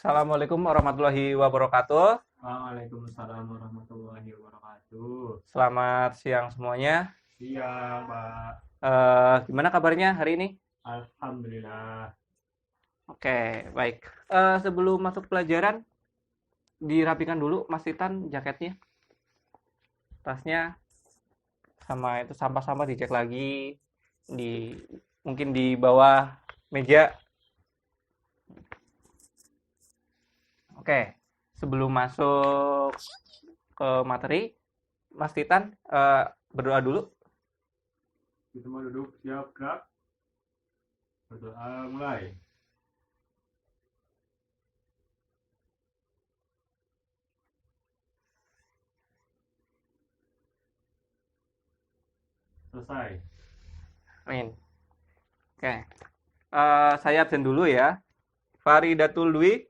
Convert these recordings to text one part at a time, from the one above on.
Assalamualaikum warahmatullahi wabarakatuh. Waalaikumsalam warahmatullahi wabarakatuh. Selamat siang semuanya. Siang, Pak. Gimana kabarnya hari ini? Alhamdulillah. Oke, baik. Sebelum masuk pelajaran, dirapikan dulu Mas Titan jaketnya, tasnya, sama itu sampah-sampah dicek lagi, mungkin di bawah meja. Oke, sebelum masuk ke materi, Mas Titan berdoa dulu. Kita mau duduk, siap, gerak. Berdoa mulai. Selesai. Amin. Oke, saya absen dulu ya. Faridatul Dwi,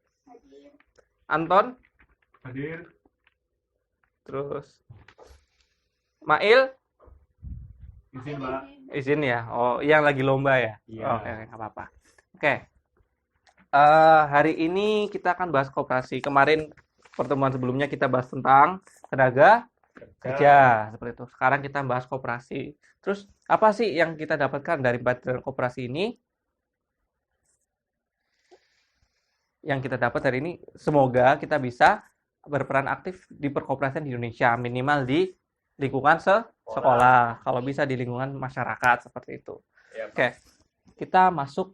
Anton, Hadir. terus Mail, Izin, Pak. izin ya. Oh, yang lagi lomba ya. Iya. Oke, nggak apa-apa. Oke. Hari ini kita akan bahas koperasi. Kemarin pertemuan sebelumnya kita bahas tentang tenaga kerja seperti itu. Sekarang kita bahas koperasi. Terus apa sih yang kita dapatkan dari pelajaran koperasi ini? Yang kita dapat hari ini, semoga kita bisa berperan aktif di perkoperasian di Indonesia, minimal di lingkungan sekolah, kalau bisa di lingkungan masyarakat seperti itu. Ya, Oke, kita masuk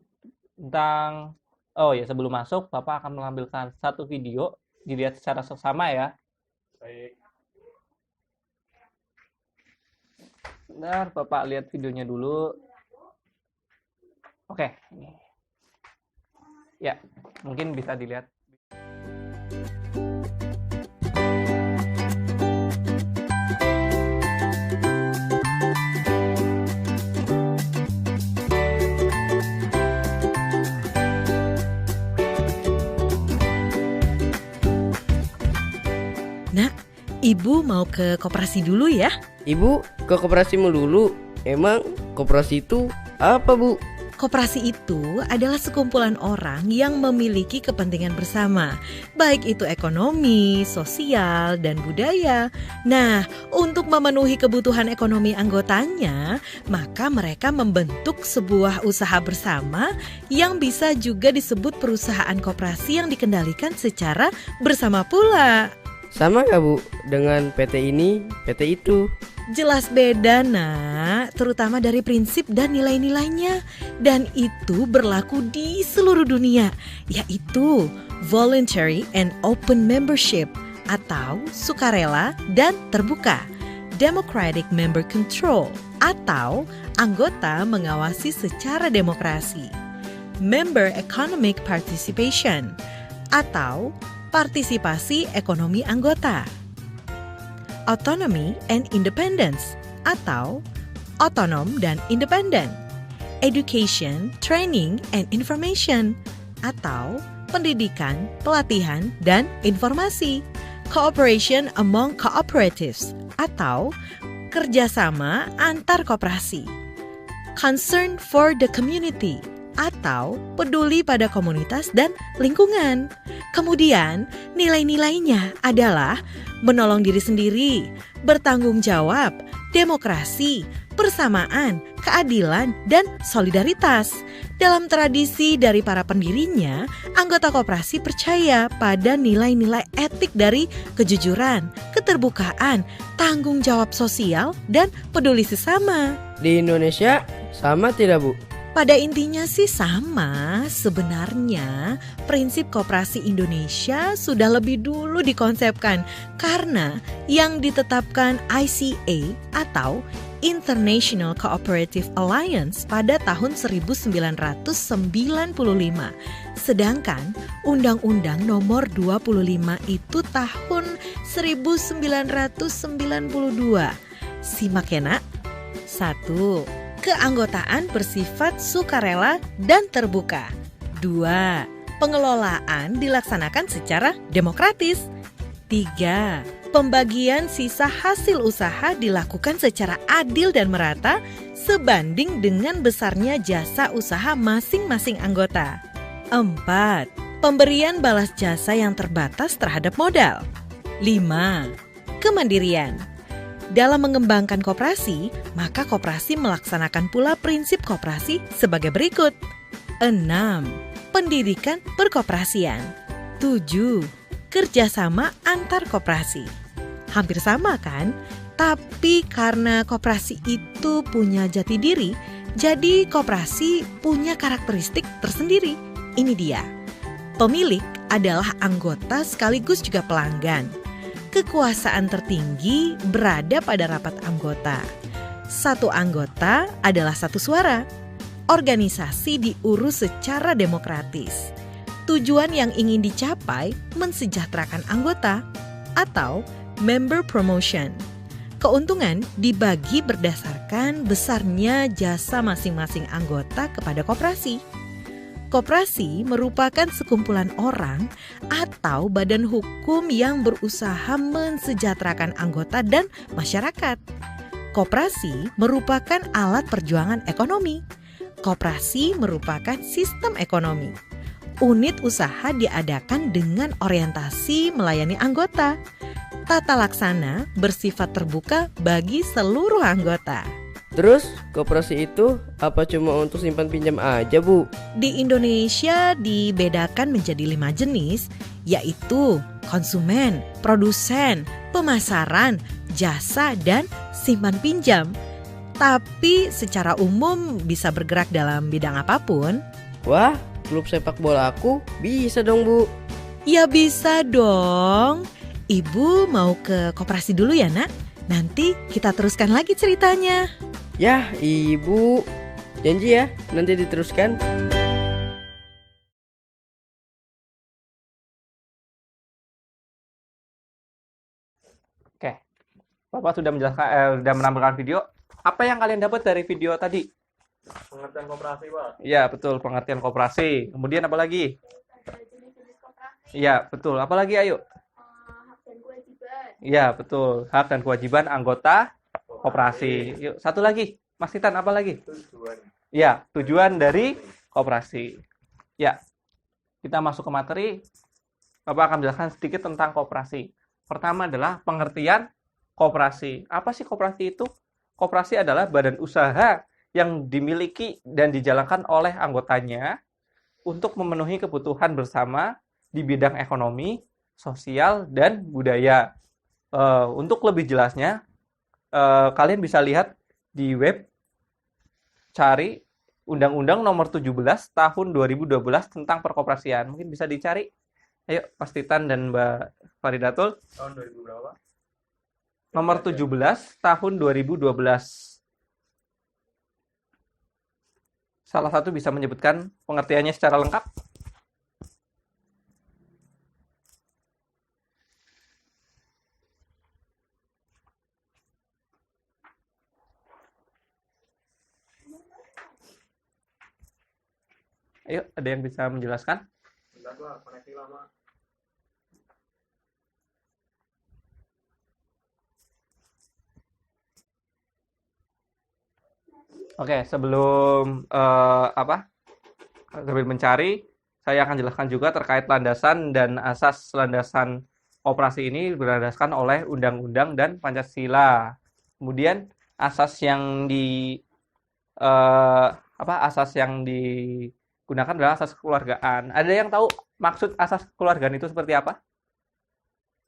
tentang, oh ya sebelum masuk, Bapak akan menampilkan satu video, dilihat secara seksama ya. Baik. Bentar, Bapak lihat videonya dulu. Oke, ya mungkin bisa dilihat. Nak, Ibu mau ke koperasi dulu ya? Ibu ke koperasimu dulu. Emang koperasi itu apa, Bu? Koperasi itu adalah sekumpulan orang yang memiliki kepentingan bersama, baik itu ekonomi, sosial, dan budaya. Nah, untuk memenuhi kebutuhan ekonomi anggotanya, maka mereka membentuk sebuah usaha bersama yang bisa juga disebut perusahaan koperasi yang dikendalikan secara bersama pula. Sama gak, Bu, dengan PT ini, PT itu? Jelas beda, Nak, terutama dari prinsip dan nilai-nilainya. Dan itu berlaku di seluruh dunia, yaitu voluntary and open membership atau sukarela dan terbuka, democratic member control atau anggota mengawasi secara demokrasi, member economic participation atau partisipasi ekonomi anggota, autonomy and independence atau otonom dan independen, education, training and information atau pendidikan, pelatihan dan informasi, cooperation among cooperatives atau kerjasama antar koperasi, concern for the community atau peduli pada komunitas dan lingkungan. Kemudian nilai-nilainya adalah menolong diri sendiri, bertanggung jawab, demokrasi, persamaan, keadilan, dan solidaritas. Dalam tradisi dari para pendirinya, anggota koperasi percaya pada nilai-nilai etik dari kejujuran, keterbukaan, tanggung jawab sosial, dan peduli sesama. Di Indonesia sama tidak, Bu? Pada intinya sih sama. Sebenarnya prinsip koperasi Indonesia sudah lebih dulu dikonsepkan karena yang ditetapkan ICA atau International Cooperative Alliance pada tahun 1995. Sedangkan Undang-Undang Nomor 25 itu tahun 1992. Simak ya, Nak. 1. Keanggotaan bersifat sukarela dan terbuka. 2. Pengelolaan dilaksanakan secara demokratis. 3. Pembagian sisa hasil usaha dilakukan secara adil dan merata sebanding dengan besarnya jasa usaha masing-masing anggota. 4. Pemberian balas jasa yang terbatas terhadap modal. 5. Kemandirian. Dalam mengembangkan koperasi, maka koperasi melaksanakan pula prinsip koperasi sebagai berikut. 6. Pendidikan berkoperasian. 7. Kerjasama antar koperasi. Hampir sama kan? Tapi karena koperasi itu punya jati diri, jadi koperasi punya karakteristik tersendiri. Ini dia. Pemilik adalah anggota sekaligus juga pelanggan. Kekuasaan tertinggi berada pada rapat anggota. Satu anggota adalah satu suara. Organisasi diurus secara demokratis. Tujuan yang ingin dicapai mensejahterakan anggota atau member promotion. Keuntungan dibagi berdasarkan besarnya jasa masing-masing anggota kepada koperasi. Koperasi merupakan sekumpulan orang atau badan hukum yang berusaha mensejahterakan anggota dan masyarakat. Koperasi merupakan alat perjuangan ekonomi. Koperasi merupakan sistem ekonomi. Unit usaha diadakan dengan orientasi melayani anggota. Tata laksana bersifat terbuka bagi seluruh anggota. Terus, koperasi itu apa cuma untuk simpan pinjam aja, Bu? Di Indonesia dibedakan menjadi 5 jenis, yaitu konsumen, produsen, pemasaran, jasa, dan simpan pinjam. Tapi secara umum bisa bergerak dalam bidang apapun. Wah, klub sepak bola aku bisa dong, Bu. Ya bisa dong. Ibu mau ke koperasi dulu ya, Nak? Nanti kita teruskan lagi ceritanya. Yah, Ibu. Janji ya, nanti diteruskan. Oke, Bapak sudah menjelaskan, sudah menampilkan video. Apa yang kalian dapat dari video tadi? Pengertian koperasi, Pak. Iya, betul, pengertian koperasi. Kemudian apa lagi? Ada jenis-jenis koperasi, Iya, betul. Apa lagi, ayo? hak dan kewajiban, Iya, betul. Hak dan kewajiban anggota koperasi. Yuk, satu lagi. Mas Titan, apa lagi? Tujuan. Ya, tujuan dari koperasi. Ya, kita masuk ke materi. Bapak akan menjelaskan sedikit tentang koperasi. Pertama adalah pengertian koperasi. Apa sih koperasi itu? Koperasi adalah badan usaha yang dimiliki dan dijalankan oleh anggotanya untuk memenuhi kebutuhan bersama di bidang ekonomi, sosial, dan budaya. Untuk lebih jelasnya, kalian bisa lihat di web, cari Undang-Undang Nomor 17 Tahun 2012 tentang perkoperasian. Mungkin bisa dicari. Ayo, Mas Titan dan Mbak Faridatul. Tahun 2000 berapa? Nomor 17 Tahun 2012. Salah satu bisa menyebutkan pengertiannya secara lengkap. Ayo, ada yang bisa menjelaskan? Bentar, Pak. Koneksi lama. Oke, sebelum sambil mencari, saya akan jelaskan juga terkait landasan dan asas landasan operasi ini berlandaskan oleh Undang-Undang dan Pancasila. Kemudian asas yang digunakan adalah asas kekeluargaan. Ada yang tahu maksud asas kekeluargaan itu seperti apa?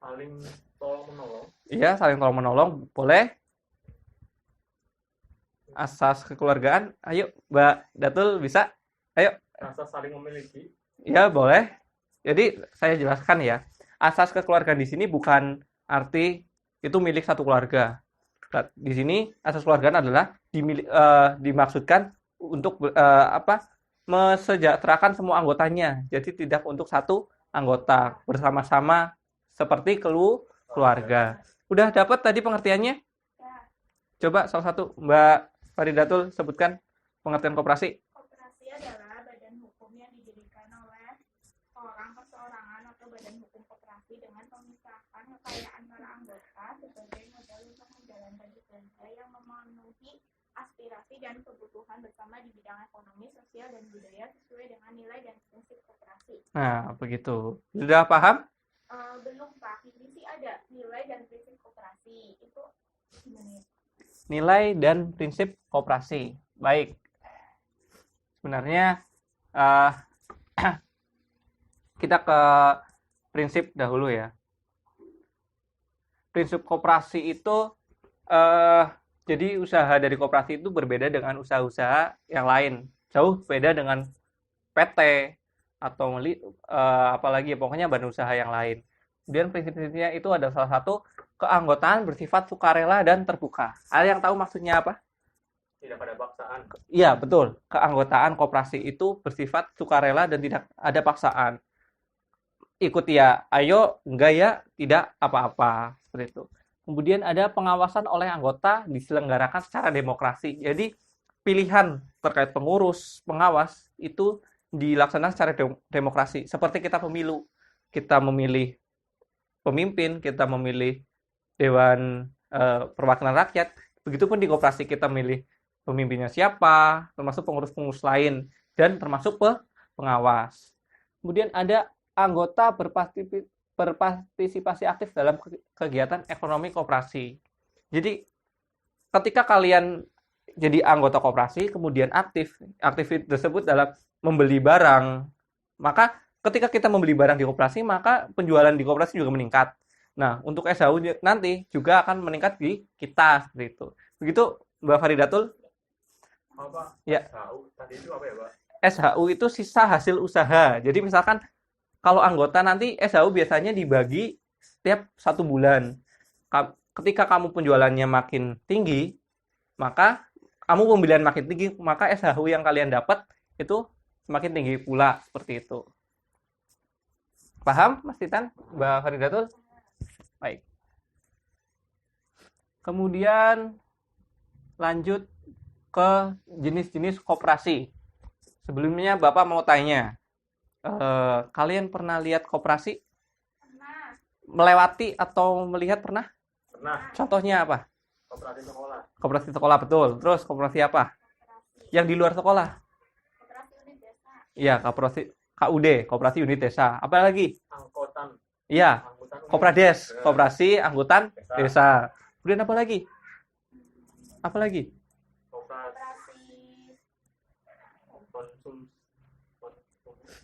Saling tolong menolong. Iya, saling tolong menolong, boleh. Asas kekeluargaan, ayo Mbak Datul bisa? Ayo. Rasa saling memiliki. Ya, boleh. Jadi saya jelaskan ya. Asas kekeluargaan di sini bukan arti itu milik satu keluarga. Di sini asas kekeluargaan adalah dimaksudkan untuk mesejahterakan semua anggotanya. Jadi tidak untuk satu anggota, bersama-sama seperti keluarga. Udah dapat tadi pengertiannya? Coba salah satu Mbak Faridatul sebutkan pengertian koperasi. koperasi adalah badan hukum yang didirikan oleh orang perseorangan atau badan hukum koperasi dengan memisahkan kekayaan para anggota sebagai modal untuk menjalankan kinerja yang memenuhi aspirasi dan kebutuhan bersama di bidang ekonomi, sosial, dan budaya sesuai dengan nilai dan prinsip koperasi. Nah, begitu. Sudah paham? Belum Pak, ini sih ada nilai dan prinsip koperasi. Itu gimana ya? Nilai dan prinsip koperasi. Baik. Sebenarnya eh, kita ke prinsip dahulu ya. Prinsip koperasi itu jadi usaha dari koperasi itu berbeda dengan usaha-usaha yang lain. Jauh beda dengan PT atau apalagi ya, pokoknya badan usaha yang lain. Kemudian prinsip-prinsipnya itu ada salah satu keanggotaan bersifat sukarela dan terbuka. Ada yang tahu maksudnya apa? Tidak ada paksaan. Iya, betul. Keanggotaan koperasi itu bersifat sukarela dan tidak ada paksaan. Ikut ya, ayo, enggak ya, tidak apa-apa. Seperti itu. Kemudian ada pengawasan oleh anggota diselenggarakan secara demokrasi. Jadi pilihan terkait pengurus, pengawas itu dilaksanakan secara demokrasi. Seperti kita pemilu. Kita memilih pemimpin, kita memilih Dewan Perwakilan Rakyat. Begitupun di koperasi kita memilih pemimpinnya siapa, termasuk pengurus-pengurus lain, dan termasuk pengawas. Kemudian ada anggota berpartisipasi aktif dalam kegiatan ekonomi koperasi. Jadi ketika kalian jadi anggota koperasi, kemudian aktif tersebut dalam membeli barang, maka ketika kita membeli barang di koperasi, maka penjualan di koperasi juga meningkat. Nah, untuk SHU nanti juga akan meningkat di kita, seperti itu. Begitu, Mbak Faridatul? Apa? Ya. Tahu. Tadi itu apa ya, Pak? SHU itu sisa hasil usaha. Jadi misalkan kalau anggota nanti SHU biasanya dibagi setiap 1 bulan. Ketika kamu penjualannya makin tinggi, maka kamu pembelian makin tinggi, maka SHU yang kalian dapat itu semakin tinggi pula, seperti itu. Paham, Mas Titan? Mbak Faridatul? Baik. Kemudian lanjut ke jenis-jenis koperasi. Sebelumnya Bapak mau tanya, kalian pernah lihat koperasi? Pernah. Melewati atau melihat pernah? Pernah. Contohnya apa? Koperasi sekolah. Koperasi sekolah, betul. Terus koperasi apa? Koperasi. Yang di luar sekolah? Koperasi unit desa. Iya, koperasi KUD, koperasi unit desa. Apa lagi? Angkutan. Iya, Angkutan. Koprades, koperasi angkutan Desa. desa. Kemudian apa lagi? Apa lagi? Koperasi Koperasi konsum.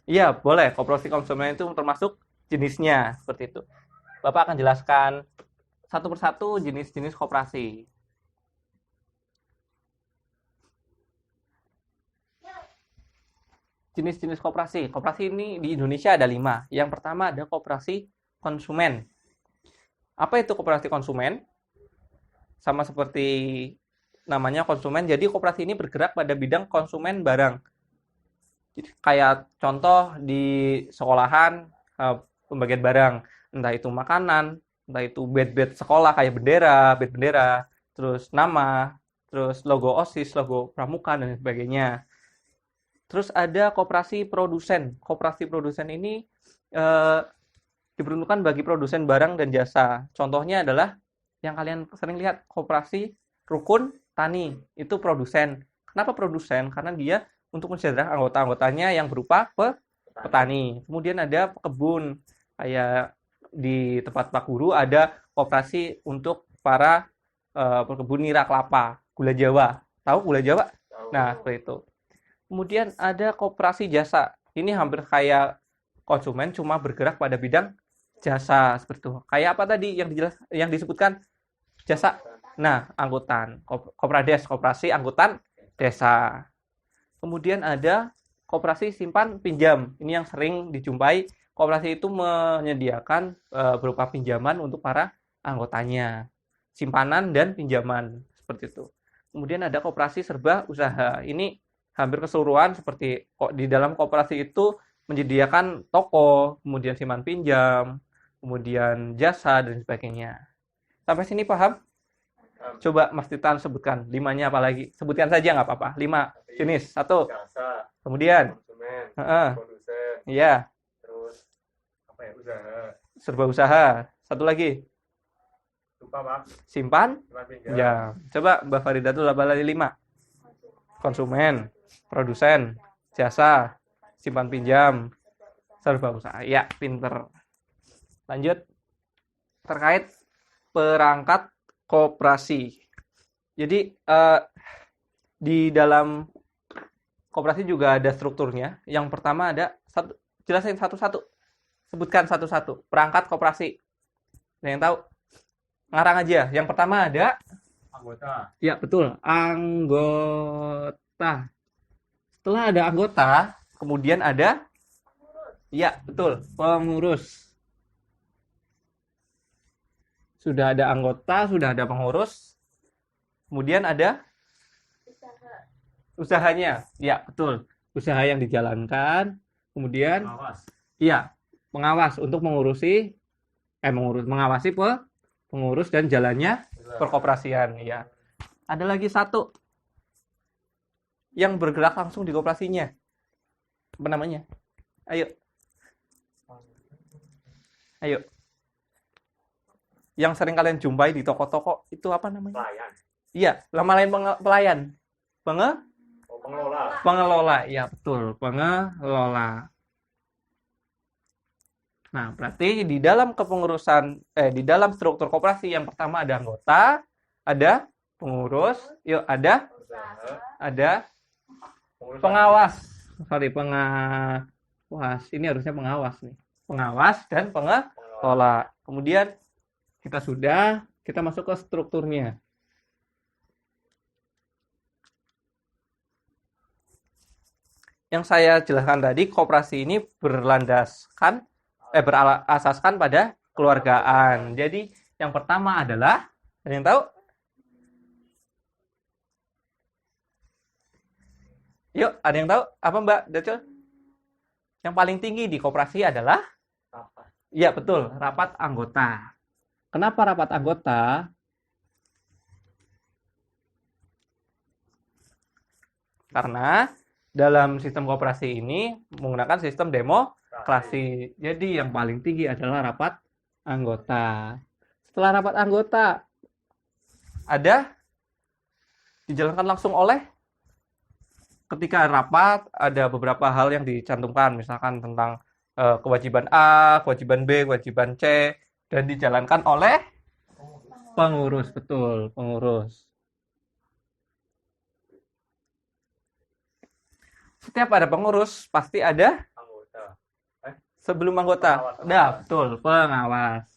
Iya, boleh. Koperasi konsumen itu termasuk jenisnya, seperti itu. Bapak akan jelaskan satu persatu jenis-jenis koperasi. Jenis-jenis koperasi. Koperasi ini di Indonesia ada 5. Yang pertama ada koperasi konsumen. Apa itu koperasi konsumen? Sama seperti namanya konsumen. Jadi koperasi ini bergerak pada bidang konsumen barang. Jadi, kayak contoh di sekolahan pembagian barang, entah itu makanan, entah itu bed sekolah kayak bendera, terus nama, terus logo OSIS, logo pramuka dan sebagainya. Terus ada koperasi produsen. Koperasi produsen ini diperuntukkan bagi produsen barang dan jasa. Contohnya adalah yang kalian sering lihat, koperasi rukun tani, itu produsen. Kenapa produsen? Karena dia untuk mensejahterakan anggota-anggotanya yang berupa petani. Kemudian ada pekebun, kayak di tempat Pak Guru ada koperasi untuk para pekebun nira kelapa, gula Jawa. Tahu gula Jawa? Tahu. Nah, seperti itu. Kemudian ada koperasi jasa. Ini hampir kayak konsumen, cuma bergerak pada bidang jasa, seperti itu. Kayak apa tadi yang disebutkan? Jasa. Nah, angkutan. Koprades, koperasi angkutan desa. Kemudian ada koperasi simpan pinjam. Ini yang sering dijumpai. Koperasi itu menyediakan berupa pinjaman untuk para anggotanya. Simpanan dan pinjaman, seperti itu. Kemudian ada koperasi serba usaha. Ini hampir keseluruhan, seperti di dalam koperasi itu menyediakan toko, kemudian simpan pinjam, kemudian jasa, dan sebagainya. Sampai sini paham? Coba Mas Titan sebutkan 5-nya apa lagi? Sebutkan saja nggak apa-apa. 5 jenis. 1. Jasa. Kemudian, Konsumen. Heeh. Produsen. iya, Terus apa ya? Usaha. serba usaha. 1 lagi. Lupa, Pak. simpan, Simpan pinjam. pinjam. Coba Mbak Farida tuh apa tadi 5? Konsumen, produsen, jasa, simpan pinjam, serba usaha. Ya, pinter. Lanjut. Terkait perangkat koperasi. Jadi di dalam koperasi juga ada strukturnya. Yang pertama ada jelasin satu-satu. Sebutkan satu-satu. Perangkat koperasi. Ada yang tahu? Ngarang aja. Yang pertama ada Anggota. ya, betul. Anggota. Setelah ada anggota, kemudian ada ya, betul. Pengurus. Sudah ada anggota, sudah ada pengurus. Kemudian ada usahanya. Ya, betul. Usaha yang dijalankan. Kemudian Pengawas. iya, pengawas untuk mengawasi pengurus dan jalannya perkoperasian. Ya. Ada lagi satu yang bergerak langsung di koperasinya. Apa namanya? Ayo. Ayo. Yang sering kalian jumpai di toko-toko itu apa namanya? Pelayan. Iya, nama lain pelayan. Oh, pengelola. Pengelola. Iya, betul. Pengelola. Nah, berarti di dalam di dalam struktur koperasi yang pertama ada anggota, ada pengurus, ada Usaha. Pengurusan. pengawas. Sorry, pengawas. Ini harusnya pengawas nih. Pengawas dan pengelola. Kemudian kita masuk ke strukturnya. Yang saya jelaskan tadi, koperasi ini berasaskan pada keluargaan. Jadi, yang pertama adalah, ada yang tahu? Yuk, ada yang tahu? Apa Mbak Dacil? Yang paling tinggi di koperasi adalah? Apa? Iya, betul. Rapat anggota. Kenapa rapat anggota? Karena dalam sistem koperasi ini menggunakan sistem demokrasi. Jadi yang paling tinggi adalah rapat anggota. Setelah rapat anggota, ada dijalankan langsung oleh ketika rapat ada beberapa hal yang dicantumkan, misalkan tentang kewajiban A, kewajiban B, kewajiban C, dan dijalankan oleh pengurus. Betul, pengurus. Setiap ada pengurus, pasti ada Anggota. sebelum anggota. Pengawas. Nah, betul, pengawas.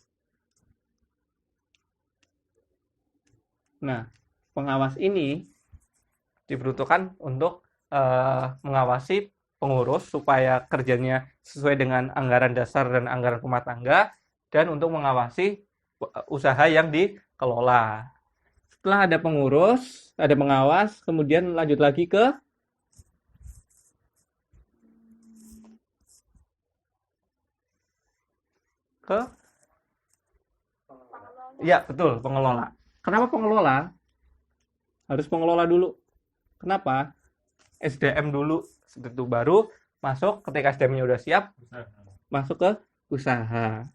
Nah, pengawas ini diperuntukkan untuk mengawasi pengurus supaya kerjanya sesuai dengan anggaran dasar dan anggaran rumah tangga, dan untuk mengawasi usaha yang dikelola. Setelah ada pengurus, ada pengawas, kemudian lanjut lagi ke ya, betul, pengelola. Kenapa pengelola? Harus pengelola dulu. Kenapa? SDM dulu, itu baru masuk. Ketika SDM-nya udah siap, masuk ke usaha.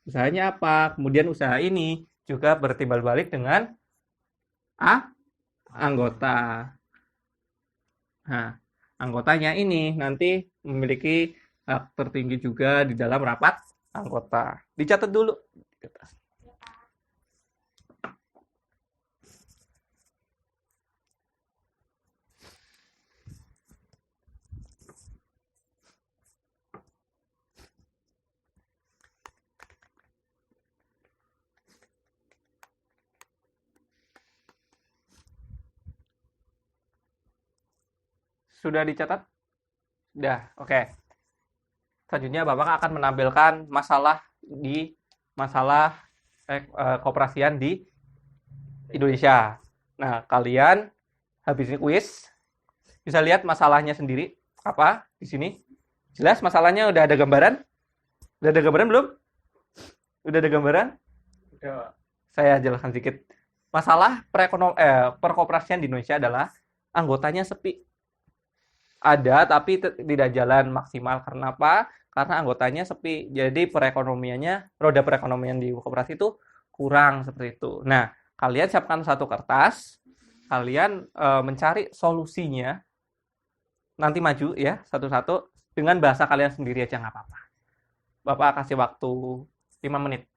Usahanya apa? Kemudian usaha ini juga bertimbal balik dengan anggota. Nah, anggotanya ini nanti memiliki hak tertinggi juga di dalam rapat anggota. Dicatat dulu. Sudah dicatat? Sudah, oke. Selanjutnya Bapak akan menampilkan masalah koperasian di Indonesia. Nah, kalian habis ini kuis bisa lihat masalahnya sendiri apa di sini. Jelas masalahnya udah ada gambaran? Udah ada gambaran belum? Udah ada gambaran? Udah. Saya jelaskan sedikit. Masalah perkoperasian di Indonesia adalah anggotanya sepi. Ada tapi tidak jalan maksimal. Karena apa? Karena anggotanya sepi. Jadi roda perekonomian di koperasi itu kurang seperti itu. Nah, kalian siapkan satu kertas, kalian mencari solusinya, nanti maju ya satu-satu dengan bahasa kalian sendiri aja nggak apa-apa. Bapak kasih waktu 5 menit.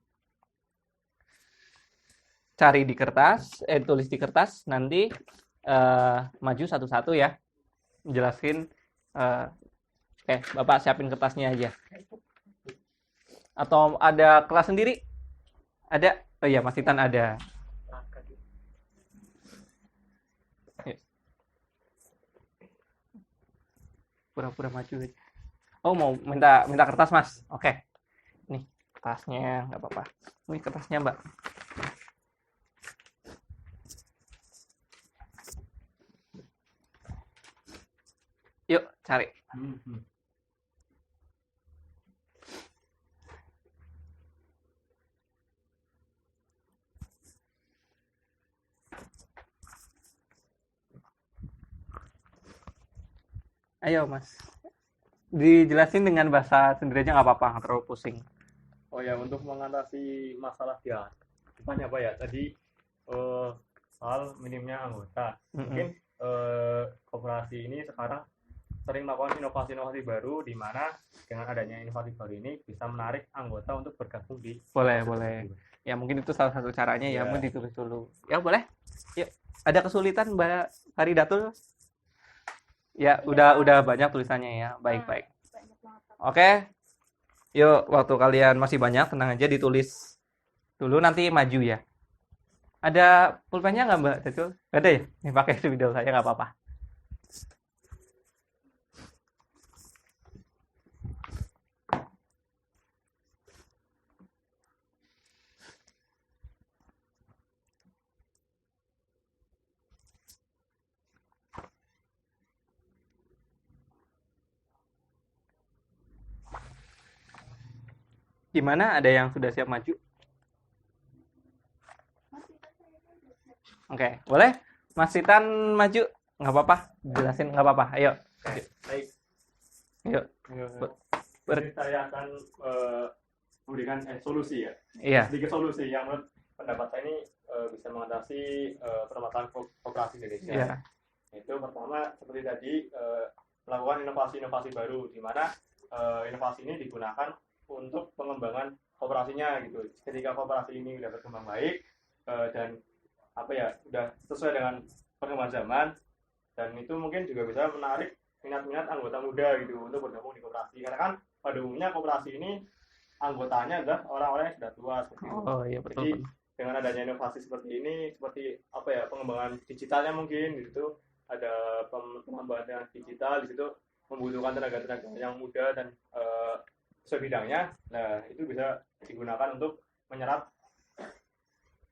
Cari di kertas, tulis di kertas, nanti maju satu-satu ya. Jelasin. Oke, Bapak siapin kertasnya aja. Atau ada kelas sendiri? Ada? Oh iya, Mas Titan ada. Yuk. Pura-pura maju aja. Oh, mau minta kertas, Mas? Oke. Nih, kertasnya, nggak apa-apa. Ini kertasnya, Mbak. Yuk, cari. Ayo, Mas. Dijelasin dengan bahasa sendiri aja nggak apa-apa, nggak terlalu pusing. Oh ya, untuk mengatasi masalah dia depannya apa ya? Tadi soal minimnya anggota. Mungkin koperasi ini sekarang sering melakukan inovasi-inovasi baru, di mana dengan adanya inovasi baru ini bisa menarik anggota untuk bergabung di Boleh, koperasi boleh. tersebut. Ya, mungkin itu salah satu caranya ya, Ya. mungkin ditulis dulu. Ya, boleh. Yuk. Ada kesulitan, Mbak Faridatul? Ya, udah banyak tulisannya ya. Baik-baik. Banyak banget. Oke. Yuk, waktu kalian masih banyak, tenang aja ditulis dulu, nanti maju ya. Ada pulpennya nggak, Mbak Datul? Nggak ada ya? Ini pakai video saya nggak apa-apa. Gimana? Ada yang sudah siap maju? Oke, boleh? Mas Titan maju? Nggak apa-apa? Jelasin nggak apa-apa. Ayo. Baik. Yuk. Jadi saya akan memberikan solusi ya. Iya. Sedikit solusi yang menurut pendapat saya ini bisa mengatasi permasalahan koperasi Indonesia. Iya. Itu pertama seperti tadi melakukan inovasi-inovasi baru, di mana inovasi ini digunakan untuk pengembangan kooperasinya gitu. Ketika kooperasi ini sudah berkembang baik dan sudah sesuai dengan perkembangan zaman, dan itu mungkin juga bisa menarik minat-minat anggota muda gitu untuk bergabung di koperasi. Karena kan pada umumnya koperasi ini anggotanya adalah orang-orang yang sudah tua seperti itu. Oh iya, betul. Jadi dengan adanya inovasi seperti ini, seperti pengembangan digitalnya mungkin di situ ada pengembangan digital, di situ membutuhkan tenaga-tenaga yang muda dan sesuai bidangnya. Nah, itu bisa digunakan untuk menyerap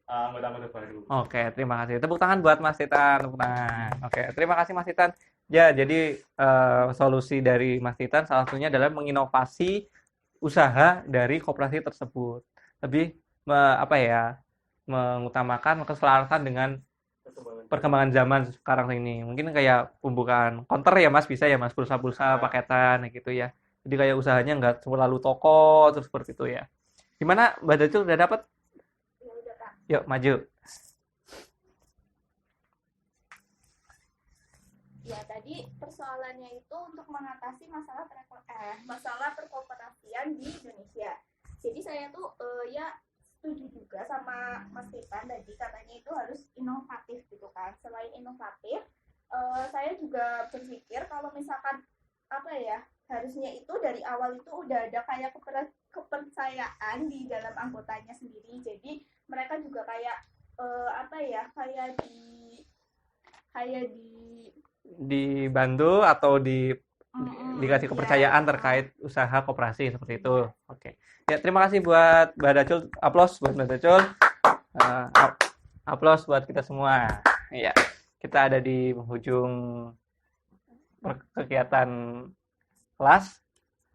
anggota-anggota baru. Oke, terima kasih. Tepuk tangan buat Mas Titan. Tepuk tangan. Oke, terima kasih Mas Titan. Ya, jadi solusi dari Mas Titan salah satunya adalah menginovasi usaha dari koperasi tersebut. Lebih mengutamakan keselarasan dengan perkembangan zaman sekarang ini. Mungkin kayak pembukaan counter ya Mas, bisa ya Mas, pulsa-pulsa paketan gitu ya. Jadi kayak usahanya nggak selalu toko terus seperti itu ya. Gimana Mbak Dacul, udah dapat? Ya udah, Kak. Yuk maju. Ya, tadi persoalannya itu untuk mengatasi masalah perkoperasian di Indonesia. Jadi saya tuh ya setuju juga sama Mas Titan tadi, katanya itu harus inovatif gitu kan. Selain inovatif, saya juga berpikir kalau misalkan harusnya itu dari awal itu udah ada kayak kepercayaan di dalam anggotanya sendiri. Jadi mereka juga kayak Dibantu atau dikasih kepercayaan terkait usaha koperasi seperti itu. Oke. Ya, terima kasih buat Mbak Dacul. Aplaus buat Mbak Dacul. Aplaus buat kita semua. Iya. Kita ada di penghujung kegiatan kelas.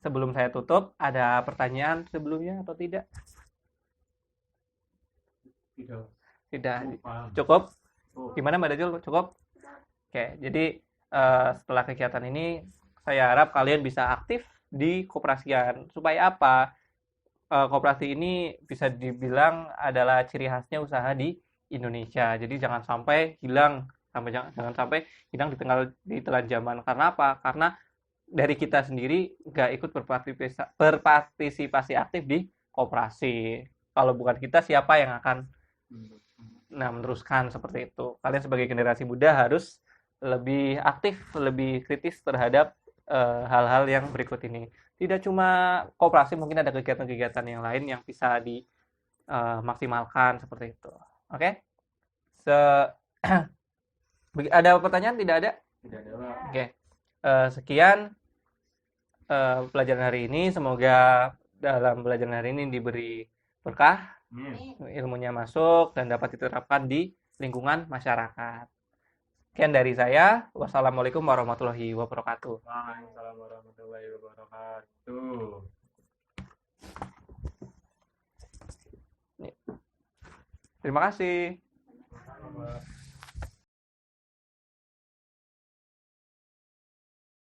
Sebelum saya tutup, ada pertanyaan sebelumnya atau tidak? Tidak. Cukup? Gimana Mbak Dacul? Cukup? Oke, jadi setelah kegiatan ini saya harap kalian bisa aktif di koperasian. Supaya apa? koperasi ini bisa dibilang adalah ciri khasnya usaha di Indonesia. Jadi jangan sampai hilang, jangan sampai hilang di telan zaman. Karena apa? Karena dari kita sendiri nggak ikut berpartisipasi aktif di koperasi. Kalau bukan kita, siapa yang akan meneruskan seperti itu? Kalian sebagai generasi muda harus lebih aktif, lebih kritis terhadap hal-hal yang berikut ini. Tidak cuma koperasi, mungkin ada kegiatan-kegiatan yang lain yang bisa dimaksimalkan seperti itu. Oke? Ada pertanyaan? Tidak ada? Tidak ada, Pak. Oke. Sekian pelajaran hari ini. Semoga dalam pelajaran hari ini diberi berkah, ilmunya masuk, dan dapat diterapkan di lingkungan masyarakat. Sekian dari saya. Wassalamualaikum warahmatullahi wabarakatuh. Waalaikumsalam warahmatullahi wabarakatuh. Terima kasih.